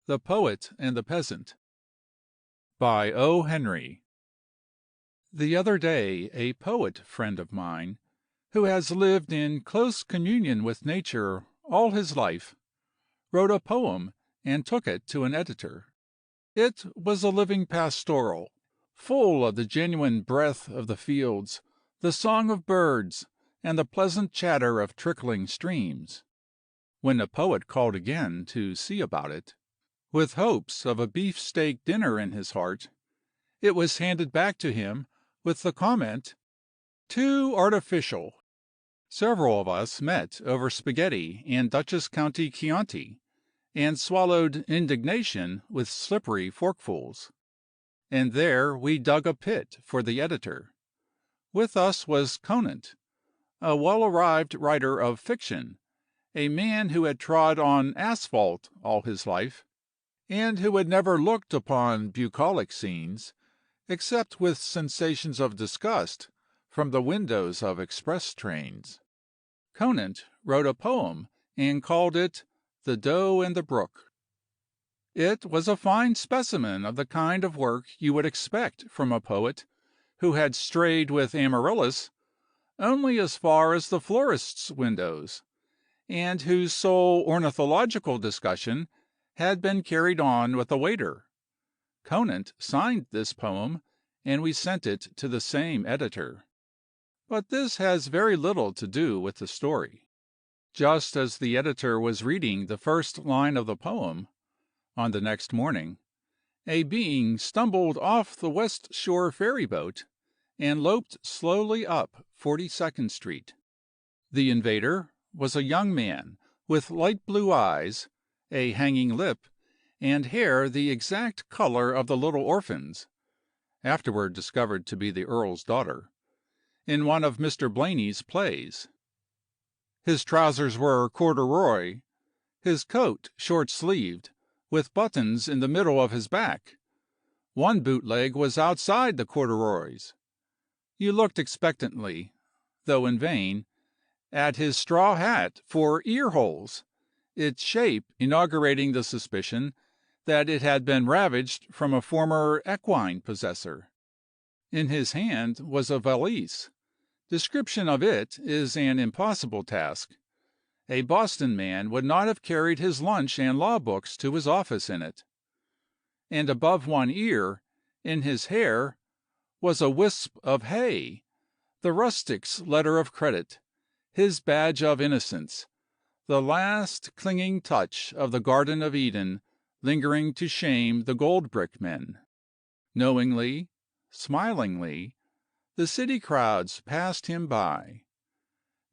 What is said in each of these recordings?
The Poet and the Peasant by O. Henry. The other day a poet friend of mine, who has lived in close communion with nature all his life, wrote a poem and took it to an editor. It was a living pastoral, full of the genuine breath of the fields, the song of birds, and the pleasant chatter of trickling streams. When the poet called again to see about it, with hopes of a beefsteak dinner in his heart, it was handed back to him with the comment, "Too artificial." Several of us met over spaghetti and Dutchess County Chianti, and swallowed indignation with slippery forkfuls. And there we dug a pit for the editor. With us was Conant, a well-arrived writer of fiction, a man who had trod on asphalt all his life, and who had never looked upon bucolic scenes, except with sensations of disgust, from the windows of express trains. Conant wrote a poem and called it "The Doe and the Brook." It was a fine specimen of the kind of work you would expect from a poet who had strayed with Amaryllis only as far as the florist's windows, and whose sole ornithological discussion had been carried on with a waiter. Conant signed this poem, and we sent it to the same editor. But this has very little to do with the story. Just as the editor was reading the first line of the poem, on the next morning, a being stumbled off the West Shore ferry boat and loped slowly up 42nd Street. The invader was a young man with light blue eyes, a hanging lip, and hair the exact color of the little orphan's (afterward discovered to be the Earl's daughter) in one of Mr. Blaney's plays. His trousers were corduroy, his coat short-sleeved, with buttons in the middle of his back. One bootleg was outside the corduroys. You looked expectantly, though in vain, at his straw hat for ear-holes, its shape inaugurating the suspicion that it had been ravaged from a former equine possessor. In his hand was a valise. Description of it is an impossible task. A Boston man would not have carried his lunch and law books to his office in it. And above one ear, in his hair, was a wisp of hay, the rustic's letter of credit, his badge of innocence, the last clinging touch of the Garden of Eden lingering to shame the gold-brick men. Knowingly, smilingly, the city crowds passed him by.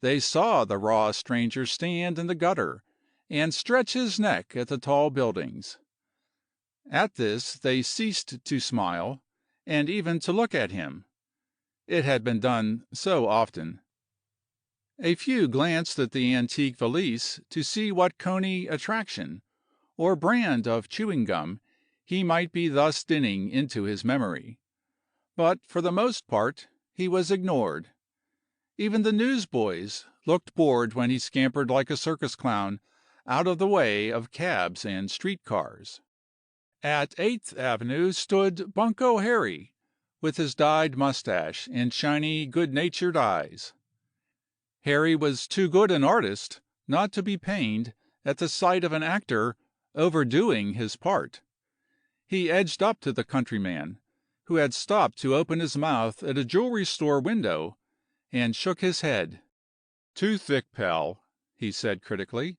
They saw the raw stranger stand in the gutter and stretch his neck at the tall buildings. At this they ceased to smile, and even to look at him. It had been done so often. A few glanced at the antique valise to see what Coney attraction, or brand of chewing gum, he might be thus dinning into his memory. But for the most part he was ignored. Even the newsboys looked bored when he scampered like a circus clown out of the way of cabs and street cars. At 8th Avenue stood Bunko Harry, with his dyed mustache and shiny good-natured eyes. Harry was too good an artist not to be pained at the sight of an actor overdoing his part. He edged up to the countryman, who had stopped to open his mouth at a jewelry store window, and shook his head. "Too thick, pal," he said critically.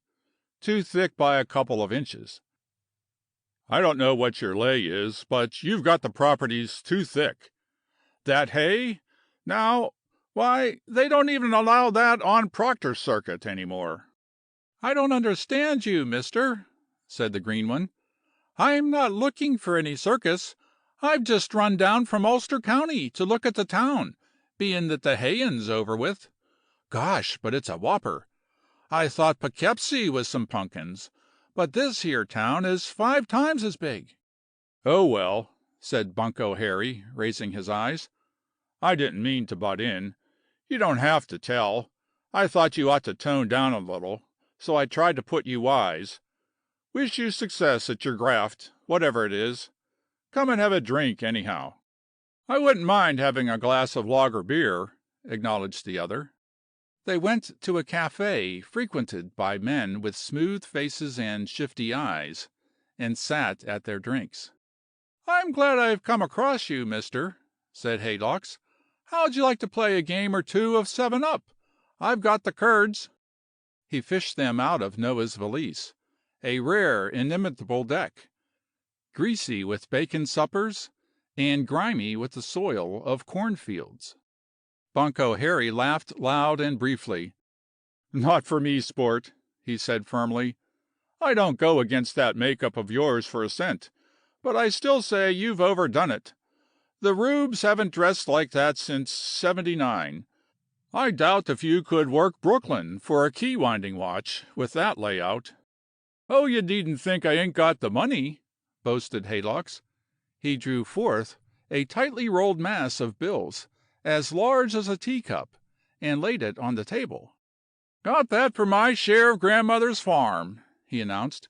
"Too thick by a couple of inches. I don't know what your lay is, but you've got the properties too thick. That hay? Now, why, they don't even allow that on Proctor Circuit any more." "I don't understand you, mister," said the green one. "I'm not looking for any circus. I've just run down from Ulster County to look at the town, bein' that the hayin's over with. Gosh, but it's a whopper! I thought Poughkeepsie was some punkins, but this here town is 5 times as big." "Oh, well," said Bunko Harry, raising his eyes, "I didn't mean to butt in. You don't have to tell. I thought you ought to tone down a little, so I tried to put you wise. Wish you success at your graft, whatever it is. Come and have a drink, anyhow." "I wouldn't mind having a glass of lager beer," acknowledged the other. They went to a cafe frequented by men with smooth faces and shifty eyes, and sat at their drinks. "I'm glad I've come across you, mister," said Haylocks. "How'd you like to play a game or two of 7-up? I've got the curds." He fished them out of Noah's valise, a rare, inimitable deck, greasy with bacon suppers and grimy with the soil of cornfields. Bunko Harry laughed loud and briefly. "Not for me, sport," he said firmly. "I don't go against that make-up of yours for a cent, but I still say you've overdone it. The Rubes haven't dressed like that since '79. I doubt if you could work Brooklyn for a key-winding watch with that layout." "Oh, you needn't think I ain't got the money," boasted Haylocks. He drew forth a tightly rolled mass of bills as large as a teacup, and laid it on the table. "Got that for my share of grandmother's farm," he announced.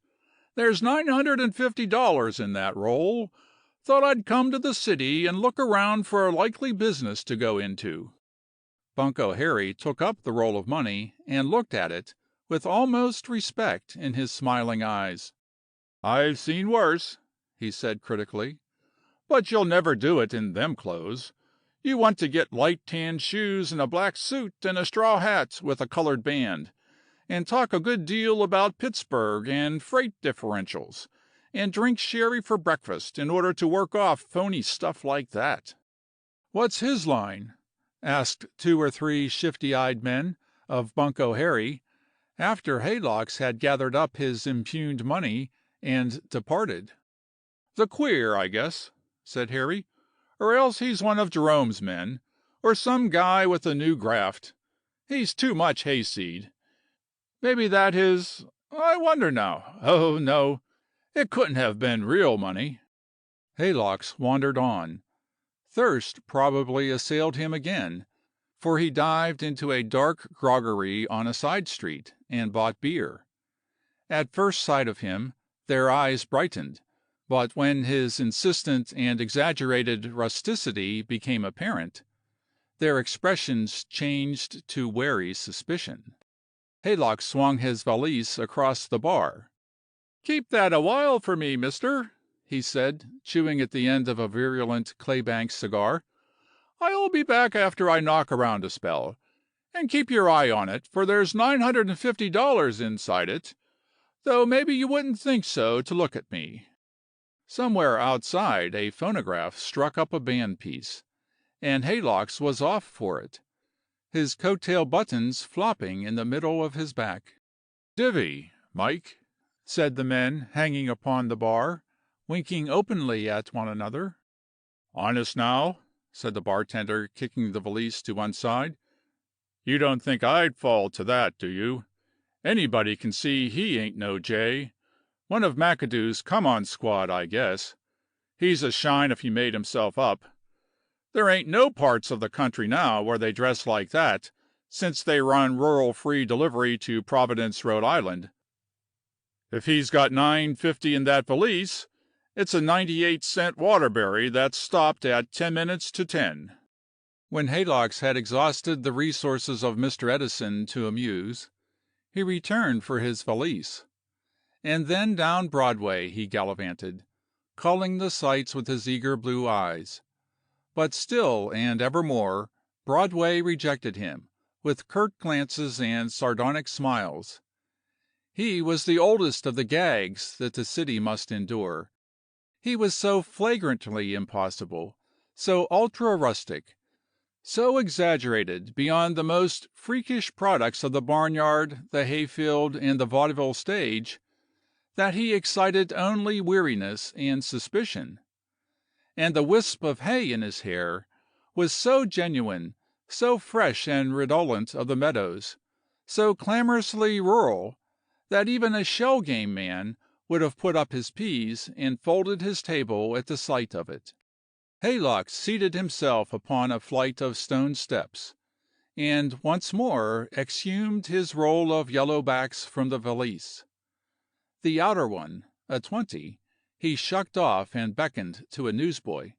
"There's $950 in that roll. Thought I'd come to the city and look around for a likely business to go into." Bunko Harry took up the roll of money and looked at it with almost respect in his smiling eyes. "I've seen worse," he said critically. "But you'll never do it in them clothes. You want to get light tan shoes and a black suit and a straw hat with a colored band, and talk a good deal about Pittsburgh and freight differentials, and drink sherry for breakfast in order to work off phony stuff like that." "What's his line?" asked 2 or 3 shifty-eyed men of Bunko Harry, after Haylocks had gathered up his impugned money and departed. "The queer, I guess," said Harry. "Or else he's one of Jerome's men, or some guy with a new graft. He's too much hayseed. Maybe that his. I wonder now. Oh, no, it couldn't have been real money." Haylocks wandered on. Thirst probably assailed him again, for he dived into a dark groggery on a side street and bought beer. At first sight of him, their eyes brightened, but when his insistent and exaggerated rusticity became apparent, their expressions changed to wary suspicion. Haylocks swung his valise across the bar. "Keep that a while for me, mister," he said, chewing at the end of a virulent claybank cigar. "I'll be back after I knock around a spell. And keep your eye on it, for there's $950 inside it, though maybe you wouldn't think so to look at me." Somewhere outside a phonograph struck up a band piece, and Haylocks was off for it, his coat-tail buttons flopping in the middle of his back. "Divvy, Mike," said the men hanging upon the bar, winking openly at one another. "Honest now," said the bartender, kicking the valise to one side. "You don't think I'd fall to that, do you? Anybody can see he ain't no jay. One of McAdoo's come-on squad, I guess. He's a shine if he made himself up. There ain't no parts of the country now where they dress like that, since they run rural free delivery to Providence, Rhode Island. If he's got $950 in that valise, it's a 98-cent Waterbury that's stopped at 10 minutes to 10. When Haylocks had exhausted the resources of Mr. Edison to amuse, he returned for his valise, and then down Broadway he gallivanted, culling the sights with his eager blue eyes. But still and evermore Broadway rejected him, with curt glances and sardonic smiles. He was the oldest of the gags that the city must endure. He was so flagrantly impossible, so ultra-rustic, so exaggerated beyond the most freakish products of the barnyard, the hayfield, and the vaudeville stage, that he excited only weariness and suspicion. And the wisp of hay in his hair was so genuine, so fresh and redolent of the meadows, so clamorously rural, that even a shell-game man would have put up his peas and folded his table at the sight of it. Haylocks seated himself upon a flight of stone steps, and once more exhumed his roll of yellowbacks from the valise. The outer one, a 20, he shucked off and beckoned to a newsboy.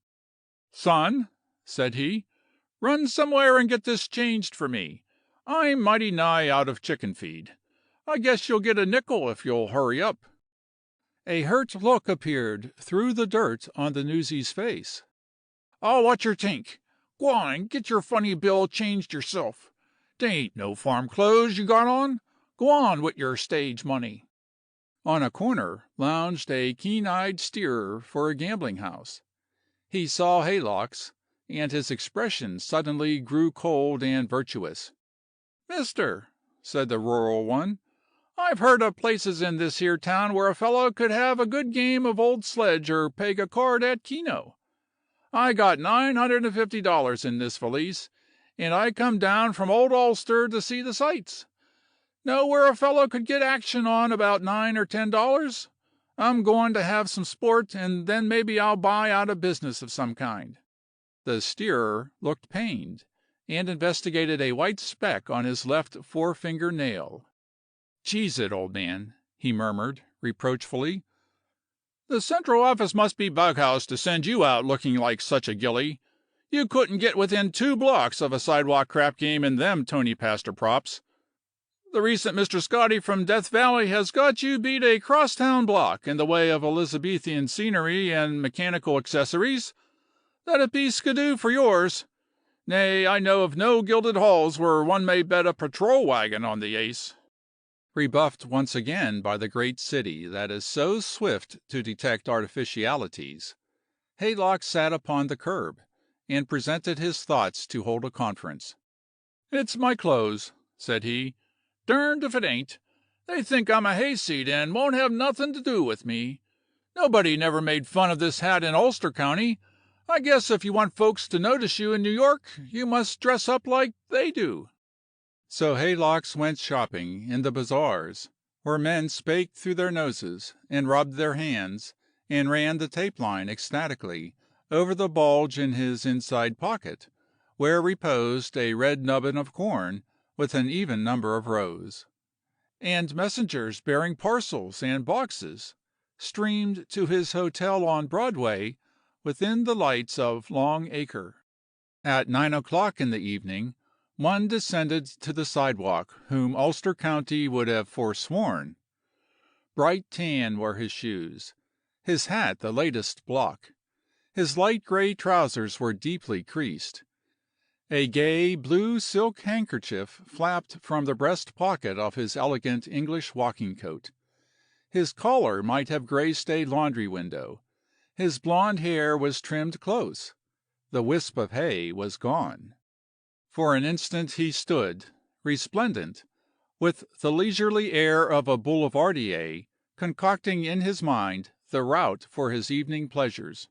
"Son," said he, "run somewhere and get this changed for me. I'm mighty nigh out of chicken feed. I guess you'll get a nickel if you'll hurry up." A hurt look appeared through the dirt on the newsie's face. "Oh, what's your tink? G'wan and get your funny bill changed yourself. They ain't no farm clothes you got on. G'wan with your stage money." On a corner lounged a keen-eyed steerer for a gambling house. He saw Haylocks, and his expression suddenly grew cold and virtuous. "Mister," said the rural one, "I've heard of places in this here town where a fellow could have a good game of old sledge or peg a card at keno. I got $950 in this valise, and I come down from old Ulster to see the sights. Know where a fellow could get action on about $9 or $10? I'm going to have some sport, and then maybe I'll buy out a business of some kind." The steerer looked pained, and investigated a white speck on his left forefinger nail. "Cheese it, old man," he murmured, reproachfully. "The Central Office must be bughouse to send you out looking like such a gilly. You couldn't get within 2 blocks of a sidewalk crap game in them Tony Pastor props. The recent Mr. Scotty from Death Valley has got you beat a crosstown block in the way of Elizabethan scenery and mechanical accessories. Let it be skidoo for yours. Nay, I know of no gilded halls where one may bet a patrol wagon on the ace." Rebuffed once again by the great city that is so swift to detect artificialities, Haylocks sat upon the curb, and presented his thoughts to hold a conference. "It's my clothes," said he. "Derned if it ain't. They think I'm a hayseed and won't have nothing to do with me. Nobody never made fun of this hat in Ulster County. I guess if you want folks to notice you in New York, you must dress up like they do." So Haylocks went shopping in the bazaars, where men spake through their noses, and rubbed their hands, and ran the tape line ecstatically over the bulge in his inside pocket, where reposed a red nubbin of corn with an even number of rows. And messengers bearing parcels and boxes streamed to his hotel on Broadway within the lights of Long Acre. At 9 o'clock in the evening, one descended to the sidewalk whom Ulster County would have forsworn. Bright tan were his shoes, his hat the latest block, his light gray trousers were deeply creased. A gay blue silk handkerchief flapped from the breast pocket of his elegant English walking coat. His collar might have graced a laundry window. His blond hair was trimmed close. The wisp of hay was gone. For an instant he stood, resplendent, with the leisurely air of a boulevardier, concocting in his mind the route for his evening pleasures.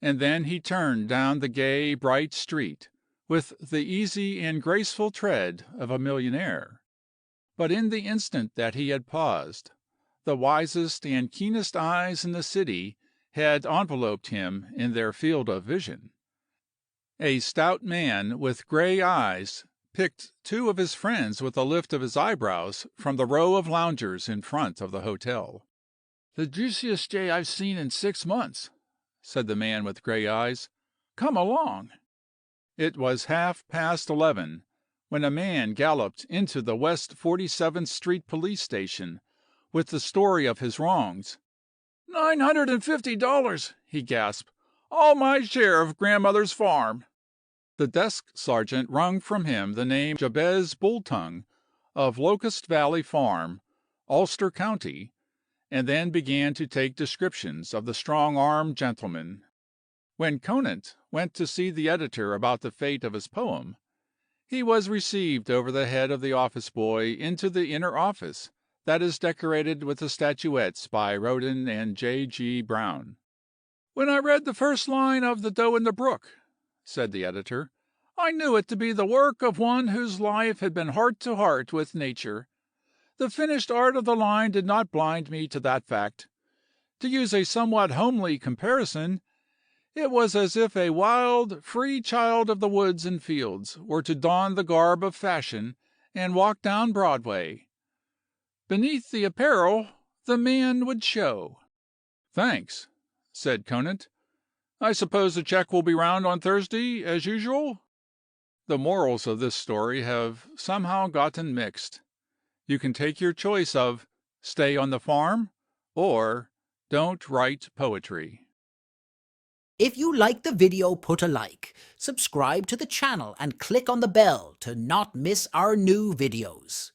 And then he turned down the gay, bright street, with the easy and graceful tread of a millionaire. But in the instant that he had paused, the wisest and keenest eyes in the city had enveloped him in their field of vision. A stout man with gray eyes picked two of his friends with a lift of his eyebrows from the row of loungers in front of the hotel. "The juiciest jay I've seen in 6 months," said the man with gray eyes. "Come along." It was 11:30 when a man galloped into the West 47th Street police station with the story of his wrongs. $950, he gasped. "All my share of grandmother's farm." The desk sergeant wrung from him the name Jabez Bulltongue, of Locust Valley Farm, Ulster County, and then began to take descriptions of the strong-armed gentleman. When Conant went to see the editor about the fate of his poem, he was received over the head of the office boy into the inner office that is decorated with the statuettes by Rodin and J. G. Brown. "When I read the first line of The Doe in the Brook," said the editor, "I knew it to be the work of one whose life had been heart to heart with nature. The finished art of the line did not blind me to that fact. To use a somewhat homely comparison, it was as if a wild, free child of the woods and fields were to don the garb of fashion and walk down Broadway. Beneath the apparel The man would show. Thanks, said Conant. I suppose the check will be round on Thursday, as usual? The morals of this story have somehow gotten mixed. You can take your choice of stay on the farm or don't write poetry. If you like the video, put a like, subscribe to the channel, and click on the bell to not miss our new videos.